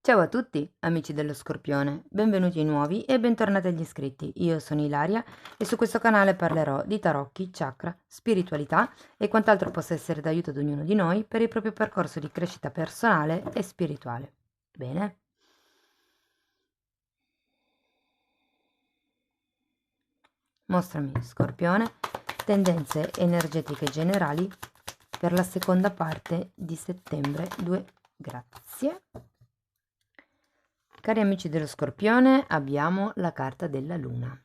Ciao a tutti, amici dello Scorpione, benvenuti ai nuovi e bentornati agli iscritti. Io sono Ilaria e su questo canale parlerò di tarocchi, chakra, spiritualità e quant'altro possa essere d'aiuto ad ognuno di noi per il proprio percorso di crescita personale e spirituale. Bene? Mostrami, Scorpione, tendenze energetiche generali per la seconda parte di settembre 2. Grazie. Cari amici dello Scorpione, abbiamo la carta della Luna.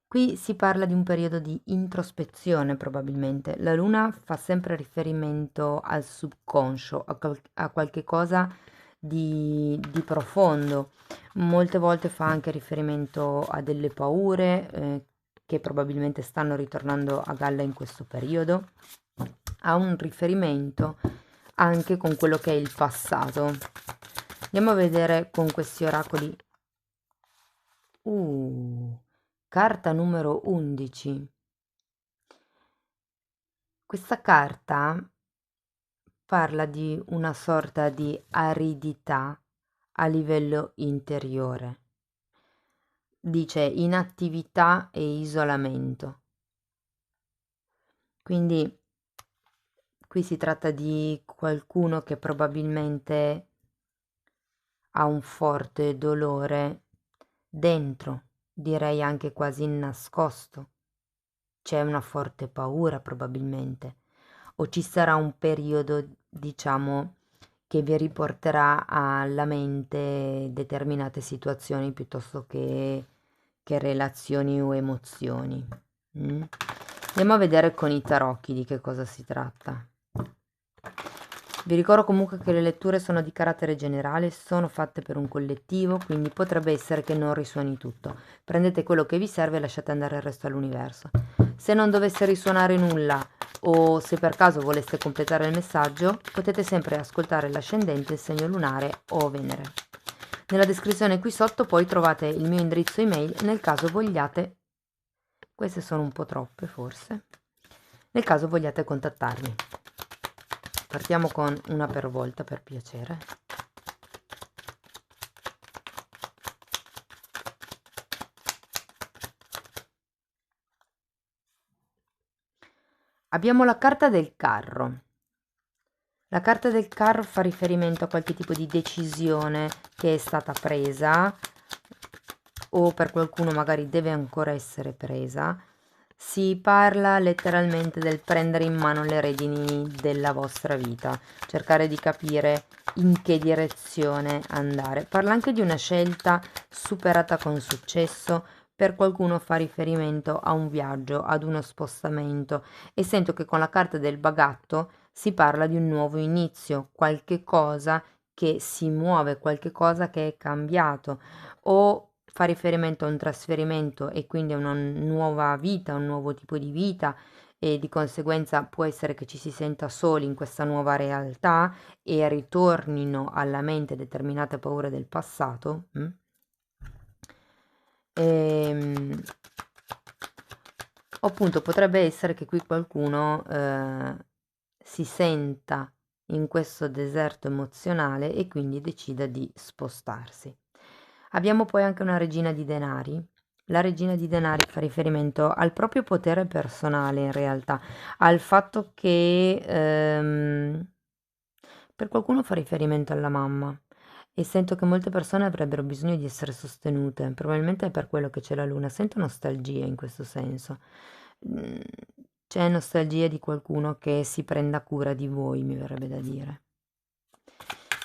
Qui si parla di un periodo di introspezione probabilmente. La Luna fa sempre riferimento al subconscio, a qualche cosa di profondo. Molte volte fa anche riferimento a delle paure che probabilmente stanno ritornando a galla in questo periodo. Ha un riferimento anche con quello che è il passato. Andiamo a vedere con questi oracoli. Carta numero 11. Questa carta parla di una sorta di aridità a livello interiore. Dice inattività e isolamento. Quindi qui si tratta di qualcuno che probabilmente ha un forte dolore dentro, direi anche quasi nascosto. C'è una forte paura probabilmente, o ci sarà un periodo, diciamo, che vi riporterà alla mente determinate situazioni piuttosto che relazioni o emozioni. Andiamo a vedere con i tarocchi di che cosa si tratta. Vi ricordo comunque che le letture sono di carattere generale, sono fatte per un collettivo, quindi potrebbe essere che non risuoni tutto. Prendete quello che vi serve e lasciate andare il resto all'universo. Se non dovesse risuonare nulla o se per caso voleste completare il messaggio, potete sempre ascoltare l'ascendente, il segno lunare o Venere. Nella descrizione qui sotto poi trovate il mio indirizzo email nel caso vogliate. Queste sono un po' troppe forse. Nel caso vogliate contattarmi. Partiamo con una per volta per piacere. Abbiamo la carta del carro. La carta del carro fa riferimento a qualche tipo di decisione che è stata presa o per qualcuno magari deve ancora essere presa. Si parla letteralmente del prendere in mano le redini della vostra vita, cercare di capire in che direzione andare. Parla anche di una scelta superata con successo. Per qualcuno fa riferimento a un viaggio, ad uno spostamento, e sento che con la carta del bagatto si parla di un nuovo inizio, qualche cosa che si muove, qualche cosa che è cambiato, o fa riferimento a un trasferimento e quindi a una nuova vita, un nuovo tipo di vita, e di conseguenza può essere che ci si senta soli in questa nuova realtà e ritornino alla mente determinate paure del passato. O appunto potrebbe essere che qui qualcuno si senta in questo deserto emozionale e quindi decida di spostarsi. Abbiamo poi anche una regina di denari. La regina di denari fa riferimento al proprio potere personale in realtà, al fatto che per qualcuno fa riferimento alla mamma e sento che molte persone avrebbero bisogno di essere sostenute, probabilmente è per quello che c'è la luna, sento nostalgia in questo senso. Mm, C'è nostalgia di qualcuno che si prenda cura di voi, mi verrebbe da dire.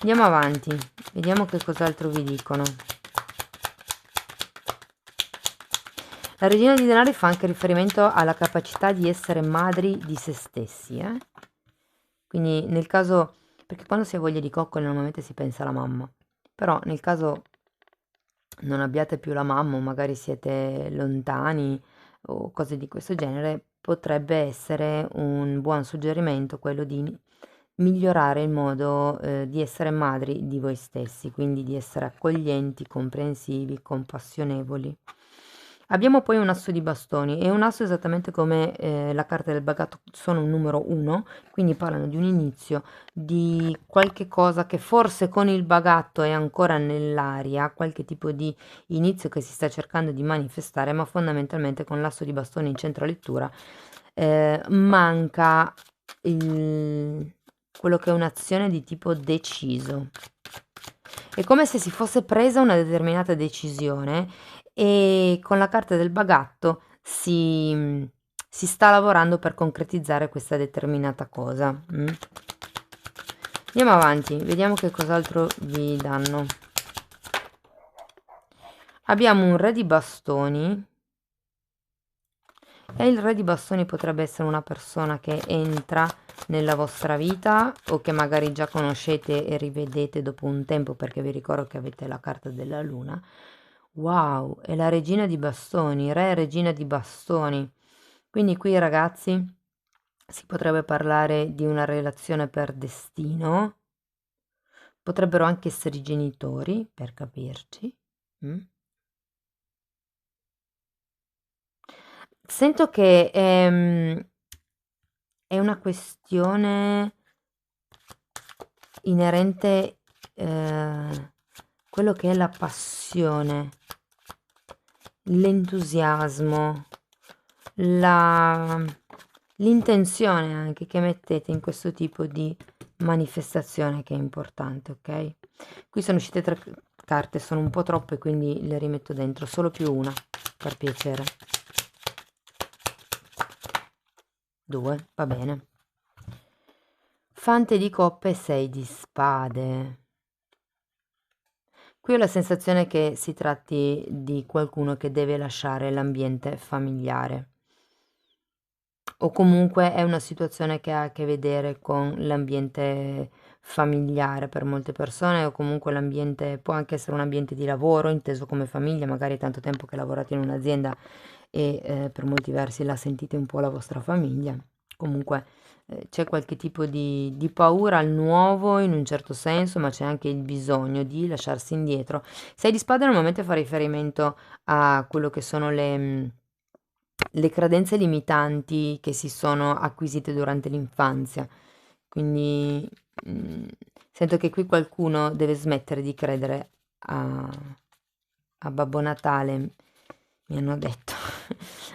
Andiamo avanti, vediamo che cos'altro vi dicono. La regina di denari fa anche riferimento alla capacità di essere madri di se stessi, Quindi nel caso, perché quando si ha voglia di coccole normalmente si pensa alla mamma, però nel caso non abbiate più la mamma o magari siete lontani o cose di questo genere, potrebbe essere un buon suggerimento quello di migliorare il modo di essere madri di voi stessi, quindi di essere accoglienti, comprensivi, compassionevoli. Abbiamo poi un asso di bastoni e un asso esattamente come la carta del bagatto sono un numero 1, quindi parlano di un inizio, di qualche cosa che forse con il bagatto è ancora nell'aria, qualche tipo di inizio che si sta cercando di manifestare, ma fondamentalmente con l'asso di bastoni in centro lettura manca quello che è un'azione di tipo deciso. È come se si fosse presa una determinata decisione e con la carta del bagatto si sta lavorando per concretizzare questa determinata cosa. Andiamo avanti, vediamo che cos'altro vi danno. Abbiamo un re di bastoni e il re di bastoni potrebbe essere una persona che entra nella vostra vita o che magari già conoscete e rivedete dopo un tempo, perché vi ricordo che avete la carta della luna. Wow, è la regina di bastoni, re e regina di bastoni. Quindi qui ragazzi si potrebbe parlare di una relazione per destino, potrebbero anche essere i genitori, per capirci. Sento che è una questione inerente quello che è la passione, l'entusiasmo, la l'intenzione anche che mettete in questo tipo di manifestazione che è importante, ok? Qui sono uscite 3 carte, sono un po' troppe, quindi le rimetto dentro, solo più una, per piacere. 2, va bene. Fante di coppe e 6 di spade. Qui ho la sensazione che si tratti di qualcuno che deve lasciare l'ambiente familiare o comunque è una situazione che ha a che vedere con l'ambiente familiare per molte persone o comunque l'ambiente può anche essere un ambiente di lavoro inteso come famiglia, magari è tanto tempo che lavorate in un'azienda e per molti versi la sentite un po' la vostra famiglia. Comunque c'è qualche tipo di paura al nuovo in un certo senso, ma c'è anche il bisogno di lasciarsi indietro. Sei di spade normalmente fa riferimento a quello che sono le credenze limitanti che si sono acquisite durante l'infanzia. Quindi sento che qui qualcuno deve smettere di credere a Babbo Natale, mi hanno detto,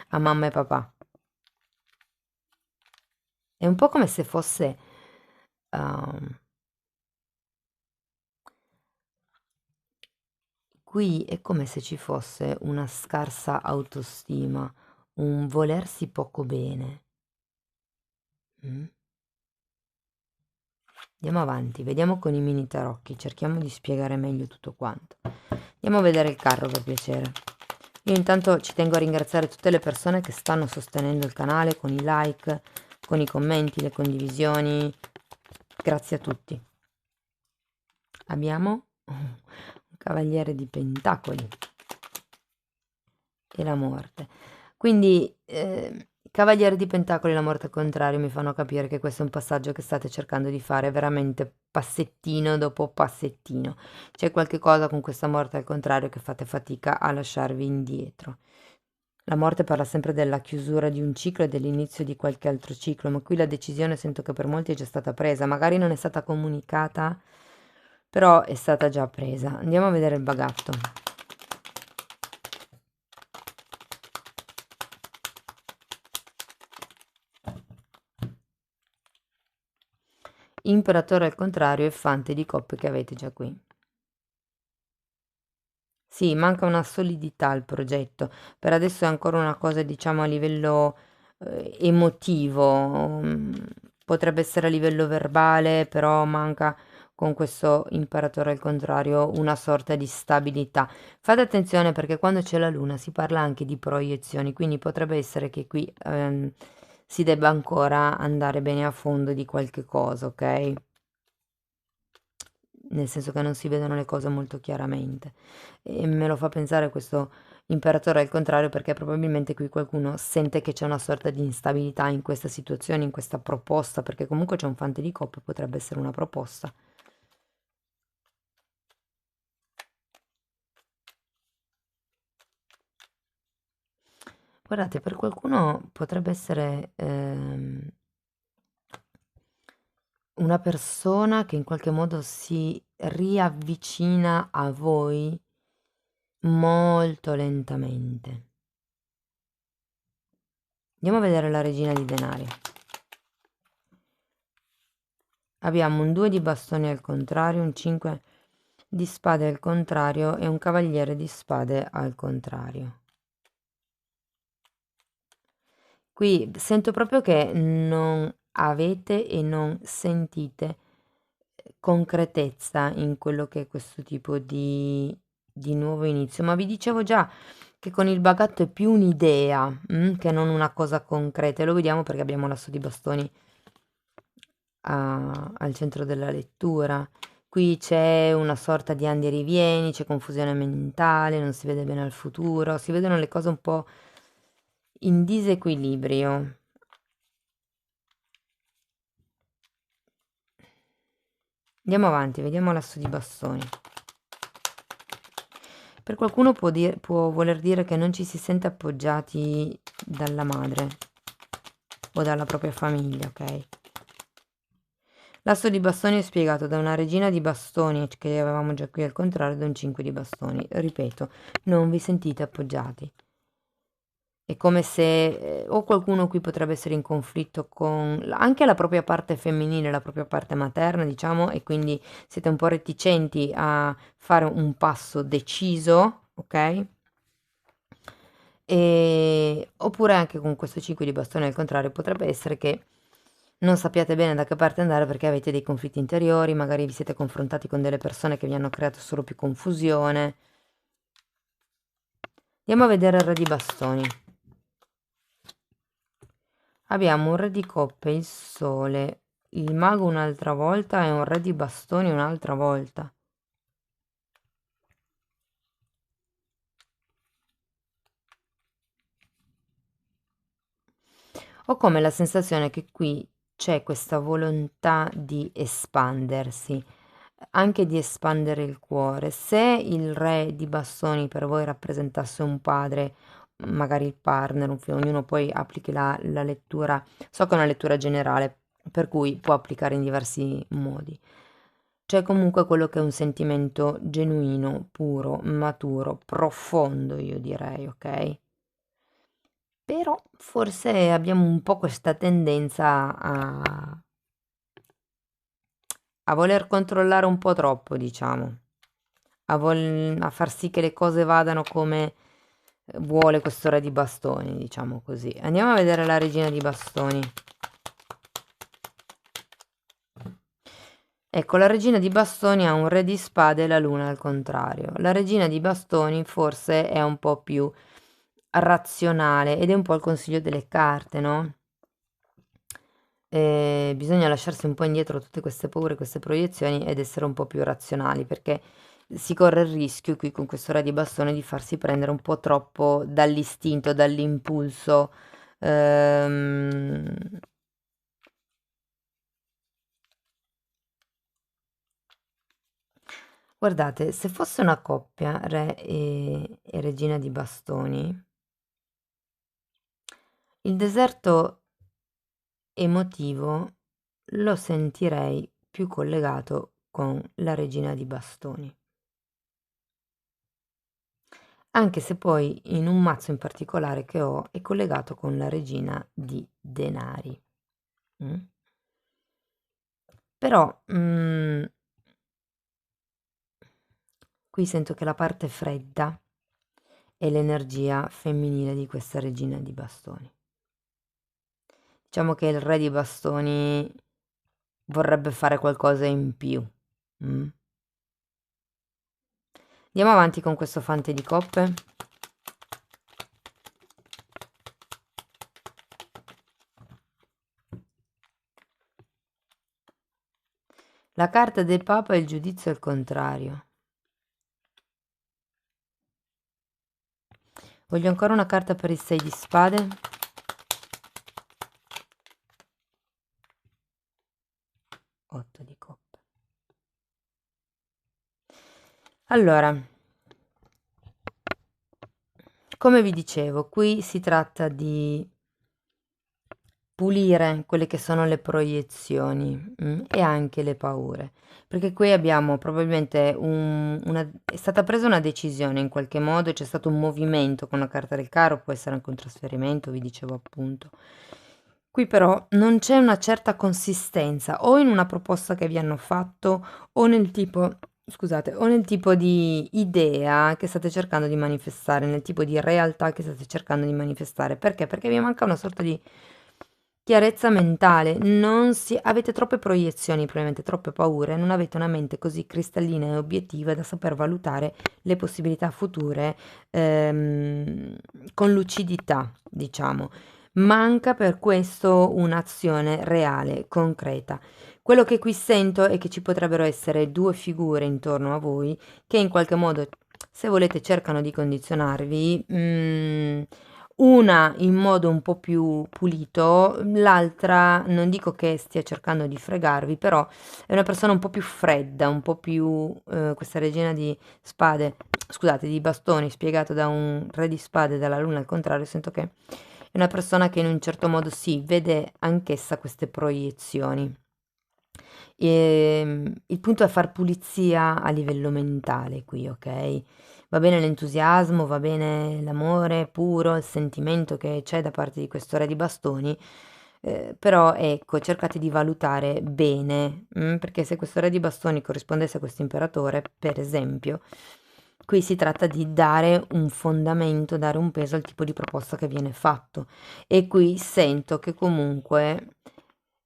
a mamma e papà. È un po' come se fosse qui è come se ci fosse una scarsa autostima, un volersi poco bene. Andiamo avanti, vediamo con i mini tarocchi, cerchiamo di spiegare meglio tutto quanto. Andiamo a vedere il carro per piacere. Io intanto ci tengo a ringraziare tutte le persone che stanno sostenendo il canale con i like, con i commenti, le condivisioni. Grazie a tutti. Abbiamo un cavaliere di pentacoli e la morte. Quindi cavaliere di pentacoli e la morte al contrario mi fanno capire che questo è un passaggio che state cercando di fare veramente passettino dopo passettino. C'è qualche cosa con questa morte al contrario che fate fatica a lasciarvi indietro. La morte parla sempre della chiusura di un ciclo e dell'inizio di qualche altro ciclo, ma qui la decisione sento che per molti è già stata presa, magari non è stata comunicata, però è stata già presa. Andiamo a vedere il bagatto. Imperatore al contrario e fante di coppe che avete già qui. Sì, manca una solidità al progetto. Per adesso è ancora una cosa, diciamo, a livello emotivo. Potrebbe essere a livello verbale, però manca con questo imperatore al contrario una sorta di stabilità. Fate attenzione perché quando c'è la luna si parla anche di proiezioni, quindi potrebbe essere che qui si debba ancora andare bene a fondo di qualche cosa, ok? Nel senso che non si vedono le cose molto chiaramente. E me lo fa pensare questo imperatore al contrario, perché probabilmente qui qualcuno sente che c'è una sorta di instabilità in questa situazione, in questa proposta, perché comunque c'è un fante di coppe, potrebbe essere una proposta. Guardate, per qualcuno potrebbe essere una persona che in qualche modo si riavvicina a voi molto lentamente. Andiamo a vedere la regina di denari. Abbiamo un 2 di bastoni al contrario, un 5 di spade al contrario e un cavaliere di spade al contrario. Qui sento proprio che non avete e non sentite concretezza in quello che è questo tipo di nuovo inizio, ma vi dicevo già che con il bagatto è più un'idea, che non una cosa concreta, e lo vediamo perché abbiamo l'asso di bastoni al centro della lettura. Qui c'è una sorta di andi e rivieni, c'è confusione mentale, non si vede bene al futuro, si vedono le cose un po' in disequilibrio. Andiamo avanti, vediamo l'asso di bastoni. Per qualcuno può voler dire che non ci si sente appoggiati dalla madre o dalla propria famiglia, ok? L'asso di bastoni è spiegato da una regina di bastoni, che avevamo già qui al contrario, da un 5 di bastoni. Ripeto, non vi sentite appoggiati. È come se o qualcuno qui potrebbe essere in conflitto con anche la propria parte femminile, la propria parte materna, diciamo, e quindi siete un po' reticenti a fare un passo deciso, ok? Oppure anche con questo 5 di bastone al contrario, potrebbe essere che non sappiate bene da che parte andare perché avete dei conflitti interiori, magari vi siete confrontati con delle persone che vi hanno creato solo più confusione. Andiamo a vedere il re di bastoni. Abbiamo un re di coppe, il sole, il mago un'altra volta e un re di bastoni un'altra volta. Ho come la sensazione che qui c'è questa volontà di espandersi, anche di espandere il cuore. Se il re di bastoni per voi rappresentasse un padre, magari il partner, un figlio, ognuno poi applichi la lettura, so che è una lettura generale, per cui può applicare in diversi modi. C'è comunque quello che è un sentimento genuino, puro, maturo, profondo, io direi, ok? Però forse abbiamo un po' questa tendenza a voler controllare un po' troppo, diciamo, a far sì che le cose vadano come vuole questo re di bastoni, diciamo così. Andiamo a vedere la regina di bastoni. Ecco, la regina di bastoni ha un re di spade e la luna al contrario. La regina di bastoni forse è un po' più razionale ed è un po' il consiglio delle carte, no? Bisogna lasciarsi un po' indietro tutte queste paure, queste proiezioni ed essere un po' più razionali, perché si corre il rischio qui con questo re di bastone di farsi prendere un po' troppo dall'istinto, dall'impulso. ehm, Guardate, se fosse una coppia, re e regina di bastoni, il deserto emotivo lo sentirei più collegato con la regina di bastoni. Anche se poi in un mazzo in particolare che ho è collegato con la regina di denari. Mm? Però qui sento che la parte fredda è l'energia femminile di questa regina di bastoni. Diciamo che il re di bastoni vorrebbe fare qualcosa in più. Mm? Andiamo avanti con questo fante di coppe. La carta del Papa e il giudizio al contrario. Voglio ancora una carta per il 6 di spade. 8 di coppe. Allora, Come vi dicevo, qui si tratta di pulire quelle che sono le proiezioni, e anche le paure, perché qui abbiamo probabilmente è stata presa una decisione in qualche modo, c'è stato un movimento con la carta del carro, può essere anche un trasferimento, vi dicevo appunto. Qui però non c'è una certa consistenza o in una proposta che vi hanno fatto o nel tipo, scusate, o nel tipo di idea che state cercando di manifestare, nel tipo di realtà che state cercando di manifestare. Perché? Perché vi manca una sorta di chiarezza mentale, non si avete troppe proiezioni, probabilmente troppe paure, non avete una mente così cristallina e obiettiva da saper valutare le possibilità future, con lucidità, diciamo. Manca per questo un'azione reale, concreta. Quello che qui sento è che ci potrebbero essere due figure intorno a voi che in qualche modo, se volete, cercano di condizionarvi. Una in modo un po' più pulito, l'altra non dico che stia cercando di fregarvi, però è una persona un po' più fredda, un po' più questa regina di spade, scusate, di bastoni, spiegato da un re di spade dalla luna al contrario, sento che è una persona che in un certo modo sì, vede anch'essa queste proiezioni. Il punto è far pulizia a livello mentale qui, ok? Va bene l'entusiasmo, va bene l'amore puro, il sentimento che c'è da parte di questo re di bastoni, però ecco, cercate di valutare bene, perché se questo re di bastoni corrispondesse a questo imperatore, per esempio, qui si tratta di dare un fondamento, dare un peso al tipo di proposta che viene fatto. E qui sento che comunque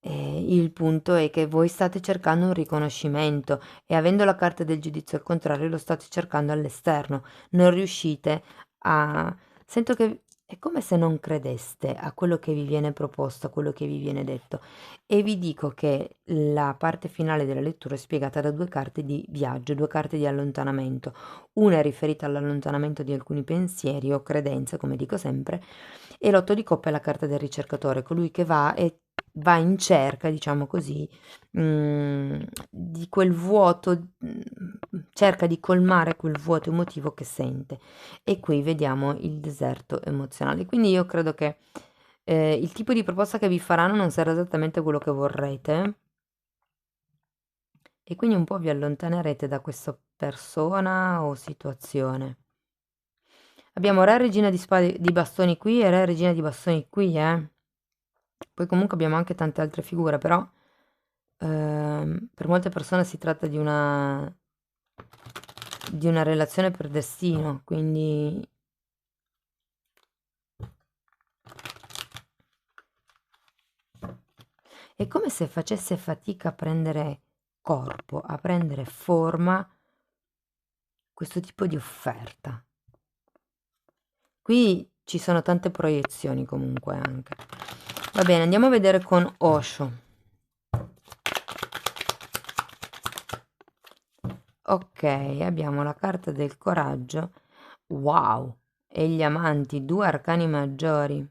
il punto è che voi state cercando un riconoscimento e avendo la carta del giudizio al contrario lo state cercando all'esterno. Non riuscite a... Sento che è come se non credeste a quello che vi viene proposto, a quello che vi viene detto. E vi dico che la parte finale della lettura è spiegata da due carte di viaggio, due carte di allontanamento. Una è riferita all'allontanamento di alcuni pensieri o credenze, come dico sempre, e l'otto di coppe è la carta del ricercatore, colui che va e va in cerca, diciamo così, di quel vuoto, cerca di colmare quel vuoto emotivo che sente. E qui vediamo il deserto emozionale. Quindi io credo che il tipo di proposta che vi faranno non sarà esattamente quello che vorrete e quindi un po' vi allontanerete da questa persona o situazione. Abbiamo re regina di spade di bastoni qui e re regina di bastoni qui, eh. Poi comunque abbiamo anche tante altre figure, però per molte persone si tratta di una relazione per destino, quindi è come se facesse fatica a prendere corpo, a prendere forma questo tipo di offerta. Qui ci sono tante proiezioni comunque anche. Va bene, andiamo a vedere con Osho. Ok, abbiamo la carta del coraggio. Wow! E gli amanti, due arcani maggiori.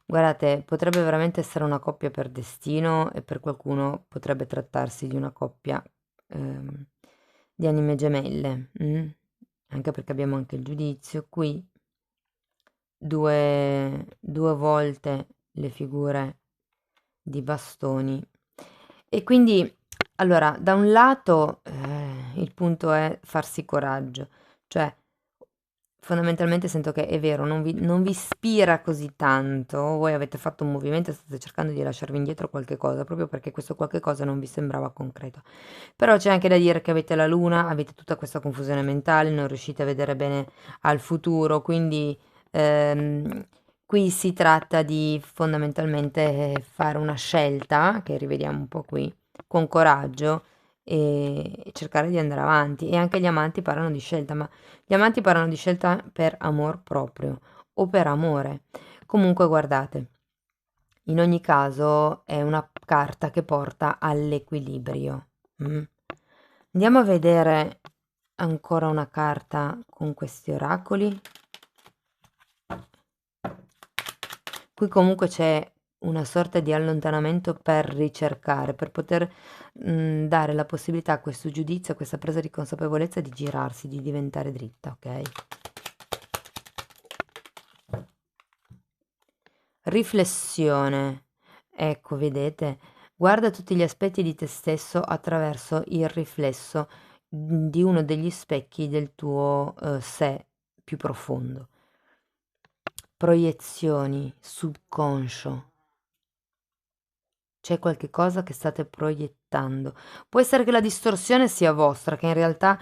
Guardate, potrebbe veramente essere una coppia per destino e per qualcuno potrebbe trattarsi di una coppia ehm, di anime gemelle, anche perché abbiamo anche il giudizio qui, due volte le figure di bastoni. E quindi, allora, da un lato il punto è farsi coraggio, cioè fondamentalmente sento che è vero, non vi ispira così tanto, voi avete fatto un movimento e state cercando di lasciarvi indietro qualche cosa, proprio perché questo qualche cosa non vi sembrava concreto. Però c'è anche da dire che avete la luna, avete tutta questa confusione mentale, non riuscite a vedere bene al futuro, quindi ehm, qui si tratta di fondamentalmente fare una scelta, che rivediamo un po' qui, con coraggio e cercare di andare avanti. E anche gli amanti parlano di scelta, ma gli amanti parlano di scelta per amor proprio o per amore. Comunque, guardate, in ogni caso è una carta che porta all'equilibrio. mm. Andiamo a vedere ancora una carta con questi oracoli. Qui comunque c'è una sorta di allontanamento per ricercare, per poter dare la possibilità a questo giudizio, a questa presa di consapevolezza di girarsi, di diventare dritta, ok? Riflessione. Ecco, vedete, guarda tutti gli aspetti di te stesso attraverso il riflesso di uno degli specchi del tuo sé più profondo. Proiezioni, subconscio. C'è qualche cosa che state proiettando. Può essere che la distorsione sia vostra, che in realtà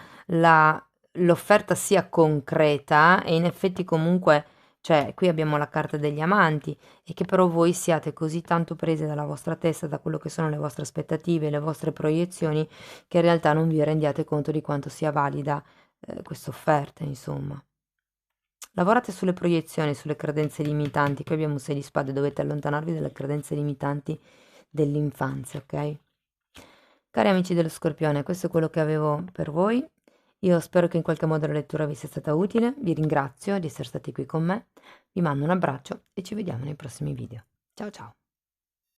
l'offerta sia concreta e in effetti comunque, cioè qui abbiamo la carta degli amanti e che però voi siate così tanto presi dalla vostra testa, da quello che sono le vostre aspettative, le vostre proiezioni, che in realtà non vi rendiate conto di quanto sia valida questa offerta, insomma. Lavorate sulle proiezioni, sulle credenze limitanti. Qui abbiamo un 6 di spade, dovete allontanarvi dalle credenze limitanti dell'infanzia, ok? Cari amici dello Scorpione, questo è quello che avevo per voi. Io spero che in qualche modo la lettura vi sia stata utile. Vi ringrazio di essere stati qui con me. Vi mando un abbraccio e ci vediamo nei prossimi video. Ciao ciao!